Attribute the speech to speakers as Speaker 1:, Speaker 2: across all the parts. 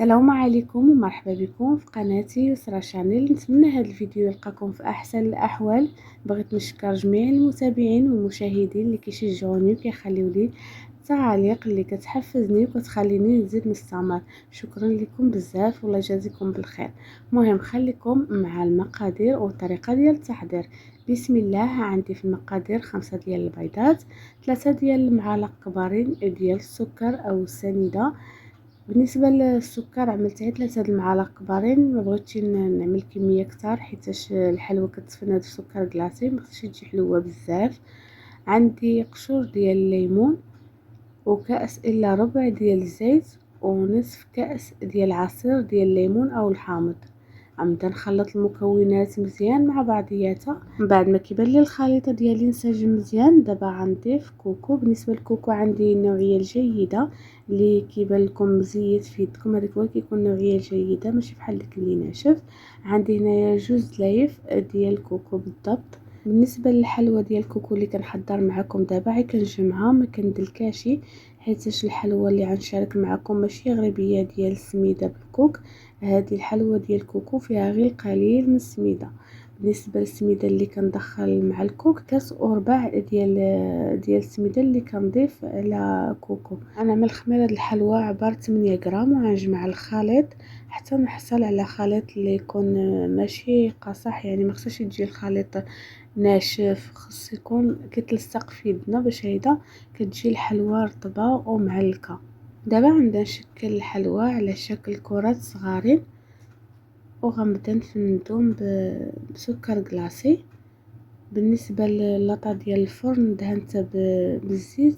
Speaker 1: السلام عليكم ومرحبا بكم في قناتي يسرا شانيل. نتمنى هذا الفيديو يلقاكم في احسن الاحوال. بغيت نشكر جميع المتابعين والمشاهدين اللي كيشجعوني وكيخليو لي تعاليق اللي كتحفزني وكتخليني نزيد نستمر. شكرا لكم بزاف والله يجازيكم بالخير. المهم خليكم مع المقادير والطريقه ديال التحضير. بسم الله. عندي في المقادير 5 ديال البيضات، 3 ديال المعالق كبارين ديال السكر او السنيده. بالنسبه للسكر عملت غير 3 المعالق كبارين، ما بغيتش نعمل كميه كتار حيت الحلوه كتسفن هذا السكر كلاصي، ما خصهاش تجي حلوه بزاف. عندي قشور ديال الليمون وكاس الا ربع ديال الزيت ونصف كاس ديال عصير ديال الليمون او الحامض. غنبدا نخلط المكونات مزيان مع بعضياتها. من بعد ما كيبان لي الخليطه ديالي انسجم مزيان، دابا غنضيف كوكو. بالنسبه للكوكو عندي النوعيه الجيده اللي كيبان لكم مزيت في يدكم، هذاك هو كيكون النوعيه الجيده ماشي بحال داك اللي ناشف. عندي هنايا 2 لايف ديال الكوكو بالضبط. بالنسبه للحلوى ديال الكوكو اللي كنحضر معكم دابا غير كنجمعها ما كندلكاش، حيت الحلوى اللي غنشارك معكم ماشي غريبيه ديال السميده بالكوك. هذه الحلوى ديال الكوكو فيها غير القليل من السميده. بالنسبه للسميده اللي كندخل مع الكوك كاس وربع ديال السميده اللي كنضيف على كوكو. غنعمل خميره الحلوى عباره 8 غرام وغنجمع الخليط حتى نحصل على خليط اللي يكون ماشي قاصح، يعني ما خصش يجي الخليط ناشف، خص يكون كيتلصق في يدنا باش هيدا كتجي الحلوى رطبه ومعلكه. دابا غنبدا نشكل الحلوى على شكل كرات صغارين وغنبدا نفندهم بسكر كلاصي. بالنسبه للاطا ديال الفرن دهنتها بالزيت.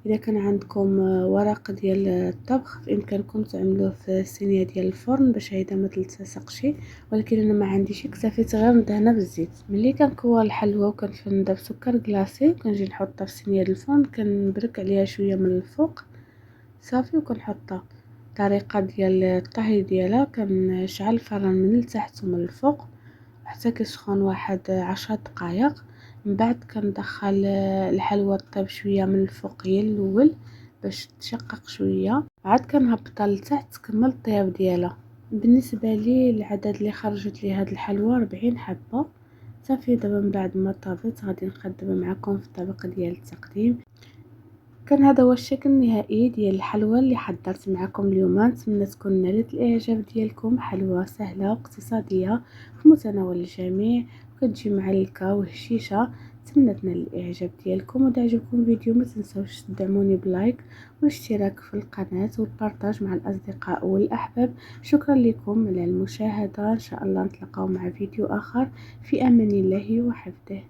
Speaker 1: اذا كان عندكم ورق ديال الطبخ بامكانكم تعملوه في الصينيه ديال الفرن باش هيدا ما تلتصقش، ولكن انا ما عنديش، اكتفيت غير ندهنها بالزيت. ملي كنكور الحلوى وكنفندها بسكر كلاصي كنجي نحطها في صينيه الفرن، كنبرك عليها شويه من الفوق صافي وكنحطها. الطريقه ديال الطهي ديالها كنشعل الفران من التحت ومن الفوق حتى كيسخن واحد 10 دقائق. من بعد كندخل الحلوى طيب شويه من الفوقيه الاول باش تشقق شويه، عاد كنهبطها لتحت تكمل الطياب ديالها. بالنسبه لي العدد اللي خرجت لي هاد الحلوى 40 حبه صافي. دابا من بعد ما طابت غادي نقدمها معكم في الطبق ديال التقديم. كان هذا هو الشكل النهائي ديال الحلوى اللي حضرت معكم اليوم. نتمنى تكون نالت الاعجاب ديالكم. حلوى سهله واقتصاديه في متناول الجميع وكتجي معلكه وهشيشه. نتمنى تنال الاعجاب ديالكم، واذا عجبكم الفيديو ما تنساوش تدعموني بلايك والاشتراك في القناه والبارطاج مع الاصدقاء والاحباب. شكرا لكم على المشاهده. ان شاء الله نتلاقاو مع فيديو اخر. في امان الله وحفظه.